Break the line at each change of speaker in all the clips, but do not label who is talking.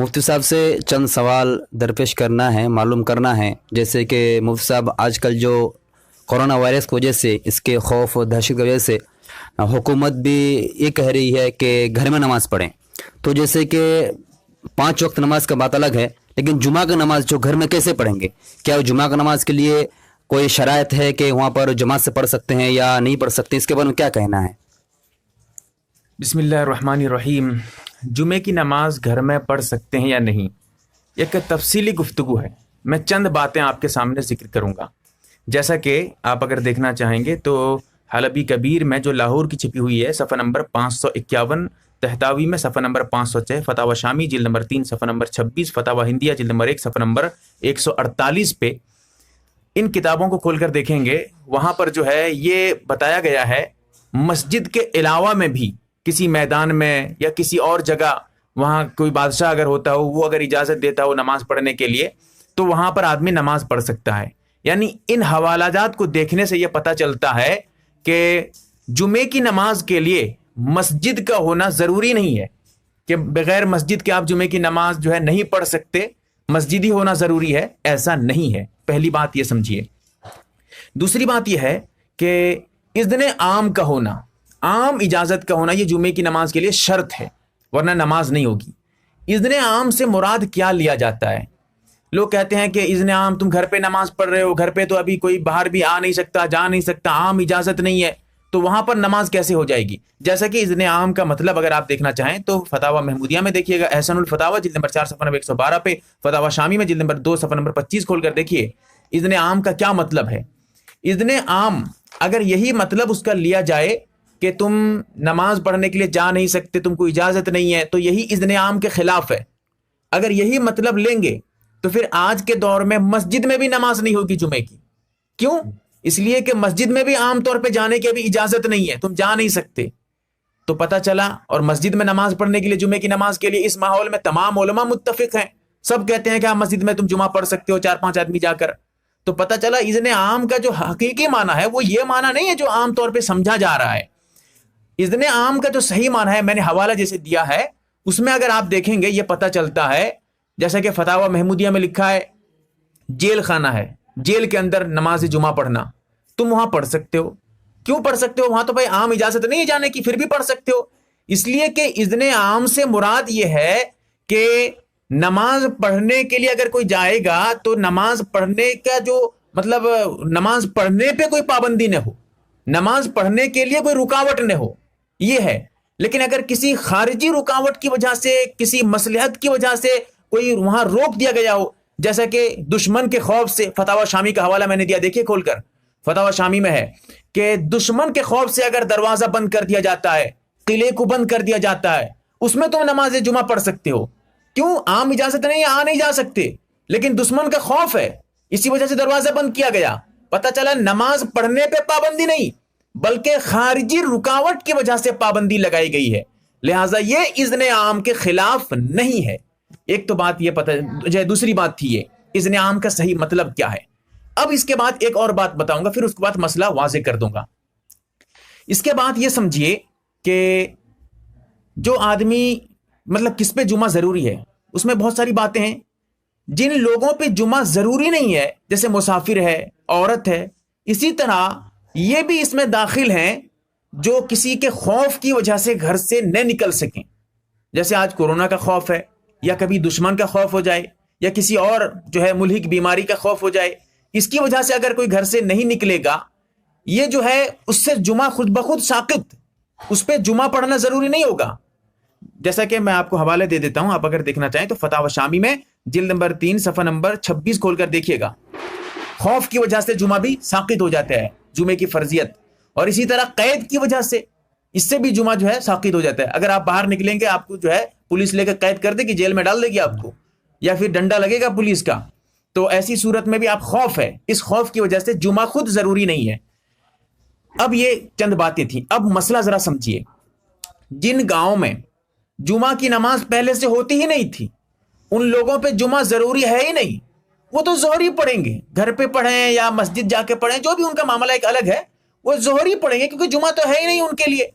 مفتی صاحب سے چند سوال درپیش کرنا ہے، معلوم کرنا ہے، جیسے کہ مفتی صاحب آج کل جو کورونا وائرس کی وجہ سے، اس کے خوف و دہشت کی وجہ سے حکومت بھی یہ کہہ رہی ہے کہ گھر میں نماز پڑھیں، تو جیسے کہ 5 وقت نماز کا بات الگ ہے، لیکن جمعہ کا نماز جو گھر میں کیسے پڑھیں گے؟ کیا جمعہ کا نماز کے لیے کوئی شرائط ہے کہ وہاں پر جماعت سے پڑھ سکتے ہیں یا نہیں پڑھ سکتے؟ اس کے بارے میں کیا کہنا ہے؟
بسم اللہ الرحمن الرحیم۔ جمعے کی نماز گھر میں پڑھ سکتے ہیں یا نہیں، ایک تفصیلی گفتگو ہے۔ میں چند باتیں آپ کے سامنے ذکر کروں گا۔ جیسا کہ آپ اگر دیکھنا چاہیں گے تو حلبی کبیر میں جو لاہور کی چھپی ہوئی ہے، صفحہ نمبر 551، تحتاوی میں صفحہ نمبر 506، فتاوی شامی جلد نمبر 3 صفحہ نمبر 26، فتاوی ہندیہ جلد نمبر 1 صفحہ نمبر 148 پہ ان کتابوں کو کھول کر دیکھیں گے، وہاں پر جو ہے یہ بتایا گیا ہے مسجد کے علاوہ میں بھی کسی میدان میں یا کسی اور جگہ، وہاں کوئی بادشاہ اگر ہوتا ہو، وہ اگر اجازت دیتا ہو نماز پڑھنے کے لیے، تو وہاں پر آدمی نماز پڑھ سکتا ہے۔ یعنی ان حوالہ جات کو دیکھنے سے یہ پتہ چلتا ہے کہ جمعے کی نماز کے لیے مسجد کا ہونا ضروری نہیں ہے، کہ بغیر مسجد کے آپ جمعے کی نماز جو ہے نہیں پڑھ سکتے، مسجد ہی ہونا ضروری ہے، ایسا نہیں ہے۔ پہلی بات یہ سمجھیے۔ دوسری بات یہ ہے کہ اذن عام کا ہونا، عام اجازت کا ہونا، یہ جمعے کی نماز کے لیے شرط ہے، ورنہ نماز نہیں ہوگی۔ اذن عام سے مراد کیا لیا جاتا ہے؟ لوگ کہتے ہیں کہ اذن عام، تم گھر پہ نماز پڑھ رہے ہو، گھر پہ تو ابھی کوئی باہر بھی آ نہیں سکتا، جا نہیں سکتا، عام اجازت نہیں ہے، تو وہاں پر نماز کیسے ہو جائے گی؟ جیسا کہ اذن عام کا مطلب اگر آپ دیکھنا چاہیں تو فتاوی محمودیہ میں دیکھیے گا، احسن الفتاوی جلد نمبر 4 صفحہ نمبر 112 پہ، فتاوی شامی میں جلد نمبر 2 صفحہ نمبر 25 کھول کر دیکھیے اذن عام کا کیا مطلب ہے۔ اذن عام اگر یہی مطلب اس کا لیا جائے کہ تم نماز پڑھنے کے لیے جا نہیں سکتے، تم کو اجازت نہیں ہے، تو یہی اذن عام کے خلاف ہے۔ اگر یہی مطلب لیں گے تو پھر آج کے دور میں مسجد میں بھی نماز نہیں ہوگی جمعے کی۔ کیوں؟ اس لیے کہ مسجد میں بھی عام طور پہ جانے کی ابھی اجازت نہیں ہے، تم جا نہیں سکتے۔ تو پتہ چلا، اور مسجد میں نماز پڑھنے کے لیے، جمعے کی نماز کے لیے اس ماحول میں تمام علماء متفق ہیں، سب کہتے ہیں کہ آپ مسجد میں تم جمعہ پڑھ سکتے ہو 4-5 آدمی جا کر۔ تو پتہ چلا اذن عام کا جو حقیقی معنی ہے وہ یہ معنی نہیں ہے جو عام طور پہ سمجھا جا رہا ہے۔ اذن عام کا جو صحیح معنی ہے، میں نے حوالہ جیسے دیا ہے، اس میں اگر آپ دیکھیں گے یہ پتہ چلتا ہے، جیسا کہ فتاوی محمودیہ میں لکھا ہے، جیل خانہ ہے، جیل کے اندر نماز جمعہ پڑھنا، تم وہاں پڑھ سکتے ہو۔ کیوں پڑھ سکتے ہو؟ وہاں تو بھائی عام اجازت نہیں ہے جانے کی، پھر بھی پڑھ سکتے ہو۔ اس لیے کہ اذن عام سے مراد یہ ہے کہ نماز پڑھنے کے لیے اگر کوئی جائے گا تو نماز پڑھنے کا جو مطلب، نماز پڑھنے پہ کوئی پابندی نہ ہو، نماز پڑھنے کے لیے کوئی رکاوٹ نہ ہو، یہ ہے۔ لیکن اگر کسی خارجی رکاوٹ کی وجہ سے، کسی مصلحت کی وجہ سے کوئی وہاں روک دیا گیا ہو، جیسا کہ دشمن کے خوف سے، فتاوی شامی کا حوالہ میں نے دیا، دیکھیے کھول کر، فتاوی شامی میں ہے کہ دشمن کے خوف سے اگر دروازہ بند کر دیا جاتا ہے، قلعے کو بند کر دیا جاتا ہے، اس میں تم نماز جمعہ پڑھ سکتے ہو۔ کیوں؟ عام اجازت نہیں ہے، آ نہیں جا سکتے، لیکن دشمن کا خوف ہے، اسی وجہ سے دروازہ بند کیا گیا۔ پتہ چلا نماز پڑھنے پہ پابندی نہیں، بلکہ خارجی رکاوٹ کی وجہ سے پابندی لگائی گئی ہے، لہٰذا یہ اذن عام کے خلاف نہیں ہے۔ ایک تو بات یہ پتہ، دوسری بات تھی یہ اذن عام کا صحیح مطلب کیا ہے۔ اب اس کے بعد ایک اور بات بتاؤں گا، پھر اس کے بعد مسئلہ واضح کر دوں گا۔ اس کے بعد یہ سمجھیے کہ جو آدمی مطلب کس پہ جمعہ ضروری ہے، اس میں بہت ساری باتیں ہیں۔ جن لوگوں پہ جمعہ ضروری نہیں ہے، جیسے مسافر ہے، عورت ہے، اسی طرح یہ بھی اس میں داخل ہیں جو کسی کے خوف کی وجہ سے گھر سے نہ نکل سکیں، جیسے آج کورونا کا خوف ہے، یا کبھی دشمن کا خوف ہو جائے، یا کسی اور جو ہے ملحق بیماری کا خوف ہو جائے، اس کی وجہ سے اگر کوئی گھر سے نہیں نکلے گا، یہ جو ہے اس سے جمعہ خود بخود ساقط، اس پہ جمعہ پڑھنا ضروری نہیں ہوگا۔ جیسا کہ میں آپ کو حوالے دے دیتا ہوں، آپ اگر دیکھنا چاہیں تو فتاوی شامی میں جلد نمبر 3 صفحہ نمبر 26 کھول کر دیکھیے گا، خوف کی وجہ سے جمعہ بھی ساقط ہو جاتا ہے، جمعے کی فرضیت، اور اسی طرح قید کی وجہ سے، اس سے بھی جمعہ جو ہے ساقط ہو جاتا ہے۔ اگر آپ باہر نکلیں گے، آپ کو جو ہے پولیس لے کے قید کر دے گی، جیل میں ڈال دے گی آپ کو، یا پھر ڈنڈا لگے گا پولیس کا، تو ایسی صورت میں بھی آپ خوف ہے، اس خوف کی وجہ سے جمعہ خود ضروری نہیں ہے۔ اب یہ چند باتیں تھیں، اب مسئلہ ذرا سمجھیے۔ جن گاؤں میں جمعہ کی نماز پہلے سے ہوتی ہی نہیں تھی، ان لوگوں پہ جمعہ ضروری ہے ہی نہیں، وہ تو ظہر ہی پڑھیں گے، گھر پہ پڑھیں یا مسجد جا کے پڑھیں، جو بھی ان کا معاملہ ایک الگ ہے، وہ ظہر ہی پڑھیں گے، کیونکہ جمعہ تو ہے ہی نہیں ان کے لیے۔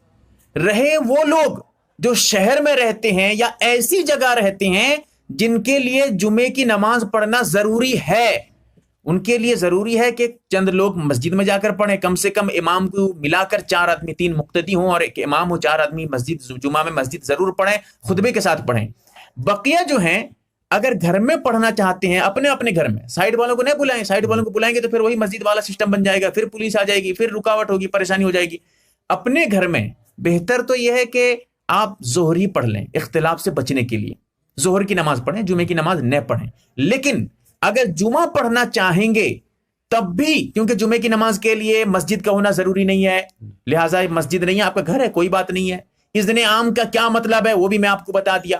رہے وہ لوگ جو شہر میں رہتے ہیں یا ایسی جگہ رہتے ہیں جن کے لیے جمعے کی نماز پڑھنا ضروری ہے، ان کے لیے ضروری ہے کہ چند لوگ مسجد میں جا کر پڑھیں، کم سے کم امام کو ملا کر 4 آدمی، 3 مقتدی ہوں اور ایک امام ہو، 4 آدمی مسجد جمعہ میں مسجد ضرور پڑھیں، خطبے کے ساتھ پڑھیں۔ بقیہ جو ہیں اگر گھر میں پڑھنا چاہتے ہیں اپنے اپنے گھر میں، سائیڈ والوں کو نہیں بلائیں، سائیڈ والوں کو بلائیں گے تو پھر وہی مسجد والا سسٹم بن جائے گا، پھر پولیس آ جائے گی، پھر رکاوٹ ہوگی، پریشانی ہو جائے گی۔ اپنے گھر میں بہتر تو یہ ہے کہ آپ ظہر ہی پڑھ لیں، اختلاف سے بچنے کے لیے ظہر کی نماز پڑھیں، جمعے کی نماز نہ پڑھیں۔ لیکن اگر جمعہ پڑھنا چاہیں گے تب بھی، کیونکہ جمعے کی نماز کے لیے مسجد کا ہونا ضروری نہیں ہے، لہٰذا مسجد نہیں ہے، آپ کا گھر ہے، کوئی بات نہیں ہے۔ اذن عام کا کیا مطلب ہے وہ بھی میں آپ کو بتا دیا۔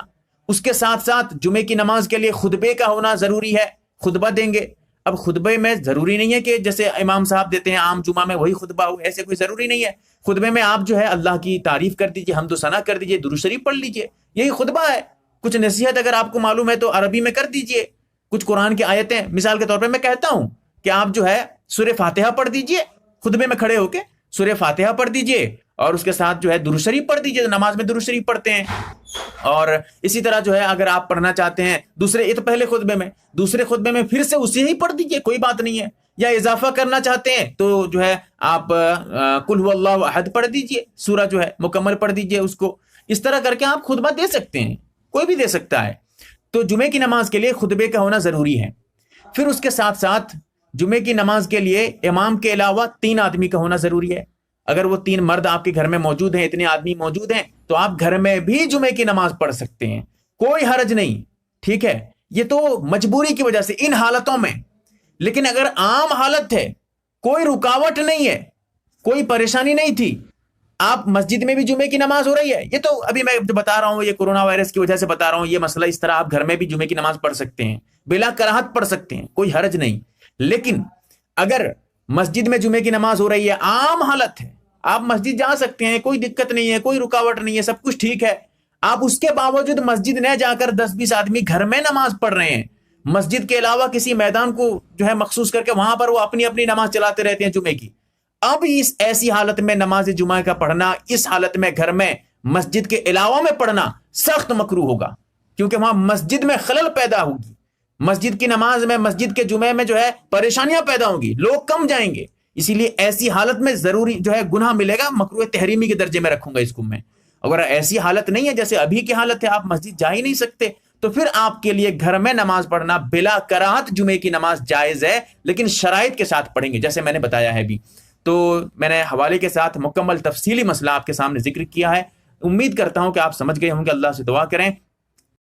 اس کے ساتھ ساتھ جمعے کی نماز کے لیے خطبے کا ہونا ضروری ہے، خطبہ دیں گے۔ اب خطبے میں ضروری نہیں ہے کہ جیسے امام صاحب دیتے ہیں عام جمعہ میں وہی خطبہ ہو، ایسے کوئی ضروری نہیں ہے۔ خطبے میں آپ جو ہے اللہ کی تعریف کر دیجئے، حمد و ثنا کر دیجئے، درود شریف پڑھ لیجئے، یہی خطبہ ہے۔ کچھ نصیحت اگر آپ کو معلوم ہے تو عربی میں کر دیجئے، کچھ قرآن کی آیتیں، مثال کے طور پہ میں کہتا ہوں کہ آپ جو ہے سورہ فاتحہ پڑھ دیجئے، خطبے میں کھڑے ہو کے سورہ فاتحہ پڑھ دیجئے اور اس کے ساتھ جو ہے درود شریف پڑھ دیجئے، نماز میں درود شریف پڑھتے ہیں۔ اور اسی طرح جو ہے اگر آپ پڑھنا چاہتے ہیں دوسرے، یہ تو پہلے خطبے میں، دوسرے خطبے میں پھر سے اسی ہی پڑھ دیجئے، کوئی بات نہیں ہے۔ یا اضافہ کرنا چاہتے ہیں تو جو ہے آپ قل هو اللہ احد پڑھ دیجئے، سورہ جو ہے مکمل پڑھ دیجئے اس کو۔ اس طرح کر کے آپ خطبہ دے سکتے ہیں، کوئی بھی دے سکتا ہے۔ تو جمعے کی نماز کے لیے خطبے کا ہونا ضروری ہے۔ پھر اس کے ساتھ ساتھ جمعے کی نماز کے لیے امام کے علاوہ 3 آدمی کا ہونا ضروری ہے۔ اگر وہ 3 مرد آپ کے گھر میں موجود ہیں، اتنے آدمی موجود ہیں، تو آپ گھر میں بھی جمعے کی نماز پڑھ سکتے ہیں، کوئی حرج نہیں، ٹھیک ہے۔ یہ تو مجبوری کی وجہ سے ان حالتوں میں، لیکن اگر عام حالت ہے، کوئی رکاوٹ نہیں ہے، کوئی پریشانی نہیں تھی، آپ مسجد میں بھی جمعے کی نماز ہو رہی ہے، یہ تو ابھی میں جو بتا رہا ہوں یہ کورونا وائرس کی وجہ سے بتا رہا ہوں، یہ مسئلہ اس طرح آپ گھر میں بھی جمعے کی نماز پڑھ سکتے ہیں، بلا کراہت پڑھ سکتے ہیں، کوئی حرج نہیں۔ لیکن اگر مسجد میں جمعے کی نماز ہو رہی ہے، عام حالت ہے، آپ مسجد جا سکتے ہیں، کوئی دقت نہیں ہے، کوئی رکاوٹ نہیں ہے، سب کچھ ٹھیک ہے، آپ اس کے باوجود مسجد نہ جا کر 10-20 آدمی گھر میں نماز پڑھ رہے ہیں، مسجد کے علاوہ کسی میدان کو جو ہے مخصوص کر کے وہاں پر وہ اپنی اپنی نماز چلاتے رہتے ہیں جمعے کی، اب اس ایسی حالت میں نماز جمعہ کا پڑھنا، اس حالت میں گھر میں مسجد کے علاوہ میں پڑھنا سخت مکروہ ہوگا، کیونکہ وہاں مسجد میں خلل پیدا ہوگی، مسجد کی نماز میں، مسجد کے جمعے میں جو ہے پریشانیاں پیدا ہوں گی، لوگ کم جائیں گے، اسی لیے ایسی حالت میں ضروری جو ہے گناہ ملے گا، مکروہ تحریمی کے درجے میں رکھوں گا اس کو میں۔ اگر ایسی حالت نہیں ہے جیسے ابھی کی حالت ہے، آپ مسجد جا ہی نہیں سکتے، تو پھر آپ کے لیے گھر میں نماز پڑھنا بلا کراہت جمعے کی نماز جائز ہے، لیکن شرائط کے ساتھ پڑھیں گے جیسے میں نے بتایا ہے ابھی۔ تو میں نے حوالے کے ساتھ مکمل تفصیلی مسئلہ آپ کے سامنے ذکر کیا ہے، امید کرتا ہوں کہ آپ سمجھ گئے ہوں گے۔ اللہ سے دعا کریں